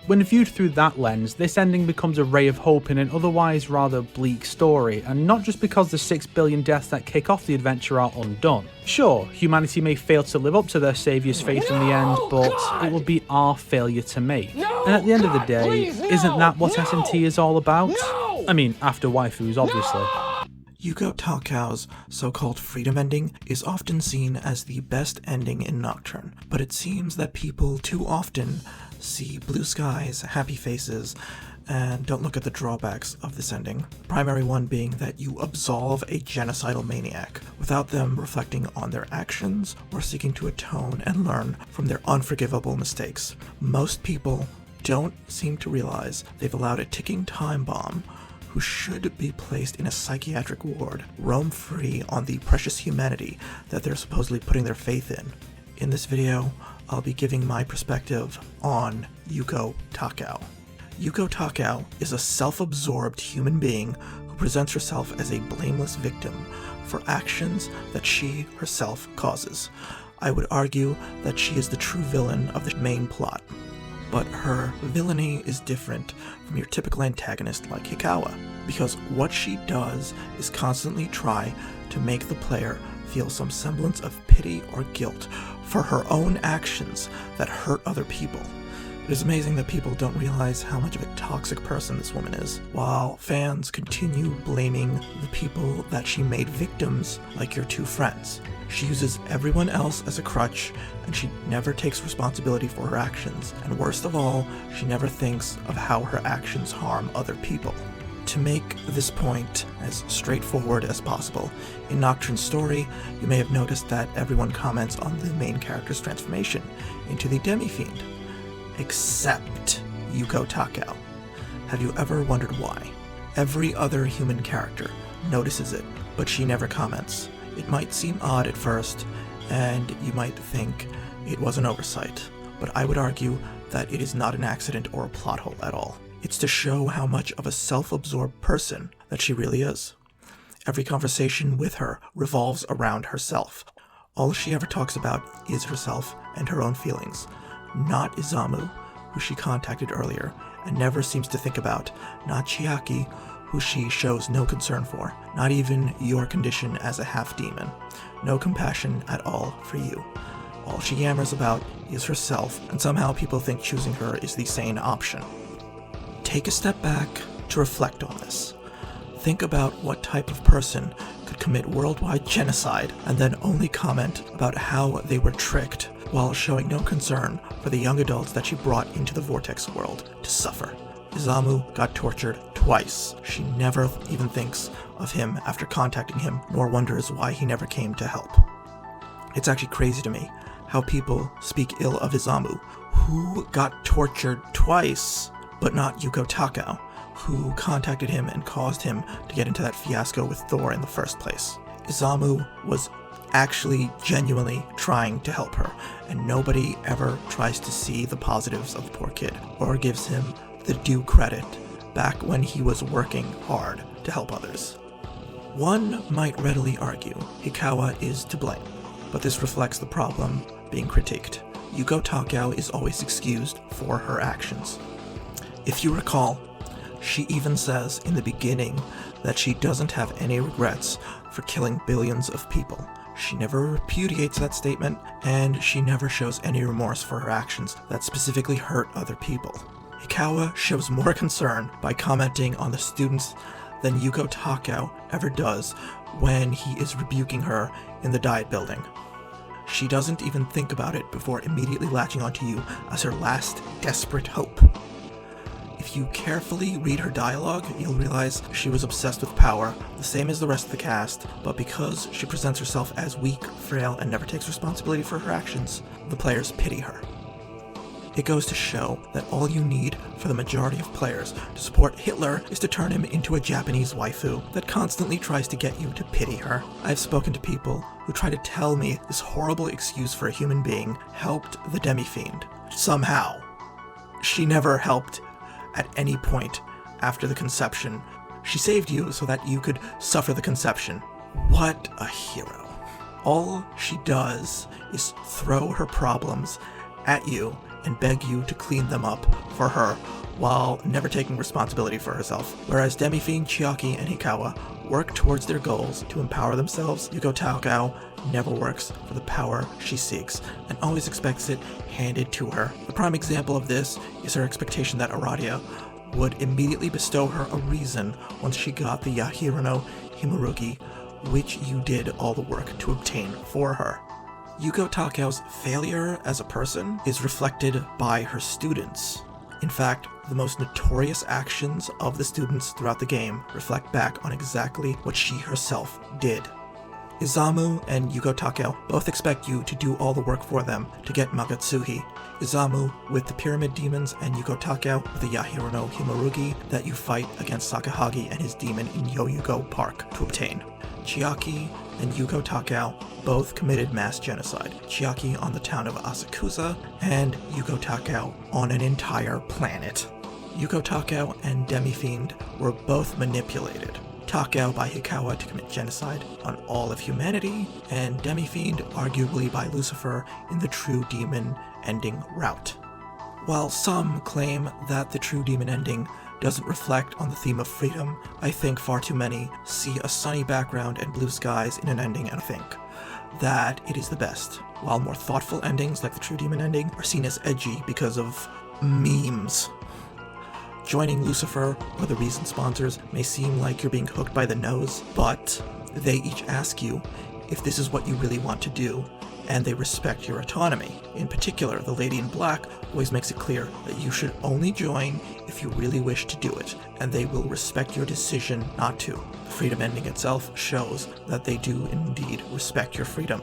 When viewed through that lens, this ending becomes a ray of hope in an otherwise rather bleak story, and not just because the 6 billion deaths that kick off the adventure are undone. Sure, humanity may fail to live up to their saviour's faith in the end, but it will be our failure to make. And at the end of the day, isn't that what SMT is all about? I mean, after waifus, obviously. Yuko Takao's so-called freedom ending is often seen as the best ending in Nocturne, but it seems that people too often see blue skies, happy faces, and don't look at the drawbacks of this ending. The primary one being that you absolve a genocidal maniac without them reflecting on their actions or seeking to atone and learn from their unforgivable mistakes. Most people don't seem to realize they've allowed a ticking time bomb who should be placed in a psychiatric ward roam free on the precious humanity that they're supposedly putting their faith in. In this video, I'll be giving my perspective on Yuko Takao. Yuko Takao is a self-absorbed human being who presents herself as a blameless victim for actions that she herself causes. I would argue that she is the true villain of the main plot. But her villainy is different from your typical antagonist like Hikawa, because what she does is constantly try to make the player feel some semblance of pity or guilt for her own actions that hurt other people. It is amazing that people don't realize how much of a toxic person this woman is, while fans continue blaming the people that she made victims like your two friends. She uses everyone else as a crutch, and she never takes responsibility for her actions, and worst of all, she never thinks of how her actions harm other people. To make this point as straightforward as possible, in Nocturne's story, you may have noticed that everyone comments on the main character's transformation into the Demi-fiend, except Yuko Takao. Have you ever wondered why? Every other human character notices it, but she never comments. It might seem odd at first, and you might think it was an oversight, but I would argue that it is not an accident or a plot hole at all. It's to show how much of a self-absorbed person that she really is. Every conversation with her revolves around herself. All she ever talks about is herself and her own feelings, not Izamu, who she contacted earlier and never seems to think about, not Chiaki, who she shows no concern for, not even your condition as a half-demon. No compassion at all for you. All she yammers about is herself, and somehow people think choosing her is the sane option. Take a step back to reflect on this. Think about what type of person could commit worldwide genocide and then only comment about how they were tricked while showing no concern for the young adults that she brought into the Vortex world to suffer. Izamu got tortured twice. She never even thinks of him after contacting him, nor wonders why he never came to help. It's actually crazy to me how people speak ill of Izamu, who got tortured twice, but not Yuko Takao, who contacted him and caused him to get into that fiasco with Thor in the first place. Izamu was actually genuinely trying to help her, and nobody ever tries to see the positives of the poor kid, or gives him the due credit back when he was working hard to help others. One might readily argue Hikawa is to blame, but this reflects the problem being critiqued. Yuko Takao is always excused for her actions. If you recall, she even says in the beginning that she doesn't have any regrets for killing billions of people. She never repudiates that statement, and she never shows any remorse for her actions that specifically hurt other people. Hikawa shows more concern by commenting on the students than Yuko Takao ever does when he is rebuking her in the diet building. She doesn't even think about it before immediately latching onto you as her last desperate hope. If you carefully read her dialogue, you'll realize she was obsessed with power, the same as the rest of the cast, but because she presents herself as weak, frail, and never takes responsibility for her actions, the players pity her. It goes to show that all you need for the majority of players to support Hitler is to turn him into a Japanese waifu that constantly tries to get you to pity her. I've spoken to people who try to tell me this horrible excuse for a human being helped the Demi-fiend. Somehow. She never helped at any point after the conception. She saved you so that you could suffer the conception. What a hero. All she does is throw her problems at you and beg you to clean them up for her while never taking responsibility for herself. Whereas Demi-fiend, Chiaki, and Hikawa work towards their goals to empower themselves, Yuko Takao never works for the power she seeks and always expects it handed to her. The prime example of this is her expectation that Aradia would immediately bestow her a reason once she got the Yahiro no Himarugi, which you did all the work to obtain for her. Yuko Takao's failure as a person is reflected by her students. In fact, the most notorious actions of the students throughout the game reflect back on exactly what she herself did. Izamu and Yuko Takao both expect you to do all the work for them to get Magatsuhi. Izamu with the Pyramid Demons and Yuko Takao with the Yahiro no Himarugi that you fight against Sakahagi and his demon in Yoyugo Park to obtain. Chiaki and Yuko Takao both committed mass genocide. Chiaki on the town of Asakusa, and Yuko Takao on an entire planet. Yuko Takao and Demi-fiend were both manipulated. Takao by Hikawa to commit genocide on all of humanity, and Demi-fiend arguably by Lucifer in the True Demon ending route. While some claim that the True Demon ending doesn't reflect on the theme of freedom, I think far too many see a sunny background and blue skies in an ending and think that it is the best, while more thoughtful endings like the True Demon ending are seen as edgy because of memes. Joining Lucifer or the Reason sponsors may seem like you're being hooked by the nose, but they each ask you if this is what you really want to do, and they respect your autonomy. In particular, the Lady in Black always makes it clear that you should only join if you really wish to do it, and they will respect your decision not to. The freedom ending itself shows that they do indeed respect your freedom.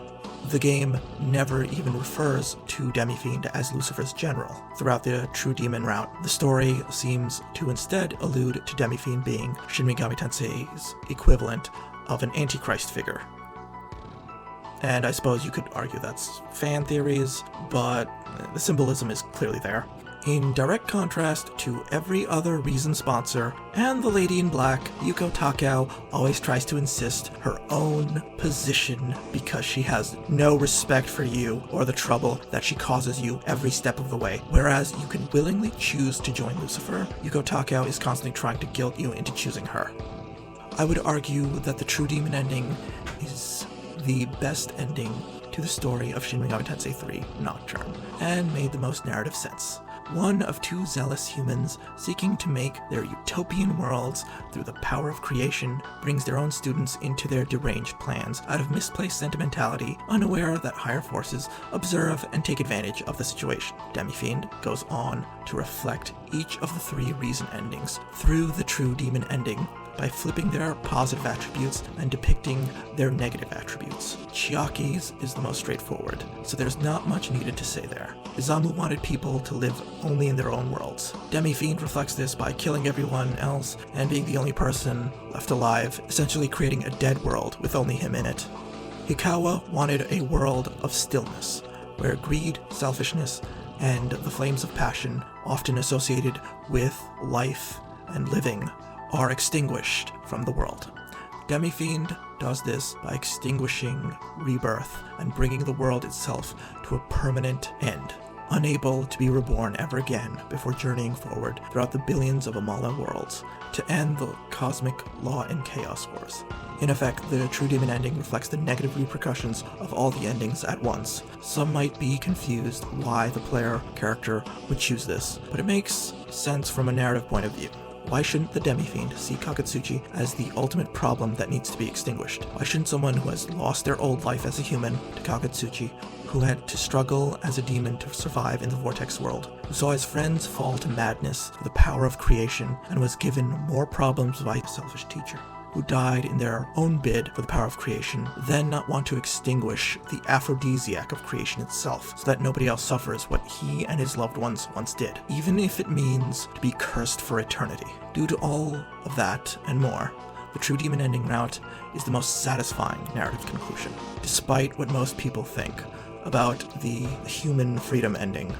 The game never even refers to Demi-fiend as Lucifer's general. Throughout the True Demon route, the story seems to instead allude to Demi-fiend being Shin Megami Tensei's equivalent of an Antichrist figure. And I suppose you could argue that's fan theories, but the symbolism is clearly there. In direct contrast to every other Reason sponsor and the Lady in Black, Yuko Takao always tries to insist her own position because she has no respect for you or the trouble that she causes you every step of the way. Whereas you can willingly choose to join Lucifer, Yuko Takao is constantly trying to guilt you into choosing her. I would argue that the True Demon ending is the best ending to the story of Shin Megami Tensei 3 Nocturne, and made the most narrative sense. One of two zealous humans seeking to make their utopian worlds through the power of creation brings their own students into their deranged plans out of misplaced sentimentality, unaware that higher forces observe and take advantage of the situation. Demi-fiend goes on to reflect each of the three Reason endings through the True Demon ending by flipping their positive attributes and depicting their negative attributes. Chiaki's is the most straightforward, so there's not much needed to say there. Izamu wanted people to live only in their own worlds. Demi-fiend reflects this by killing everyone else and being the only person left alive, essentially creating a dead world with only him in it. Hikawa wanted a world of stillness, where greed, selfishness, and the flames of passion, often associated with life and living, are extinguished from the world. Demi-fiend does this by extinguishing rebirth and bringing the world itself to a permanent end, unable to be reborn ever again before journeying forward throughout the billions of Amala worlds to end the cosmic law and chaos wars. In effect, the True Demon ending reflects the negative repercussions of all the endings at once. Some might be confused why the player character would choose this, but it makes sense from a narrative point of view. Why shouldn't the Demi-fiend see Kakatsuchi as the ultimate problem that needs to be extinguished? Why shouldn't someone who has lost their old life as a human to Kakatsuchi, who had to struggle as a demon to survive in the Vortex world, who saw his friends fall to madness through the power of creation and was given more problems by a selfish teacher, who died in their own bid for the power of creation, then not want to extinguish the aphrodisiac of creation itself so that nobody else suffers what he and his loved ones once did, even if it means to be cursed for eternity. Due to all of that and more, the True Demon ending route is the most satisfying narrative conclusion, despite what most people think about the human freedom ending.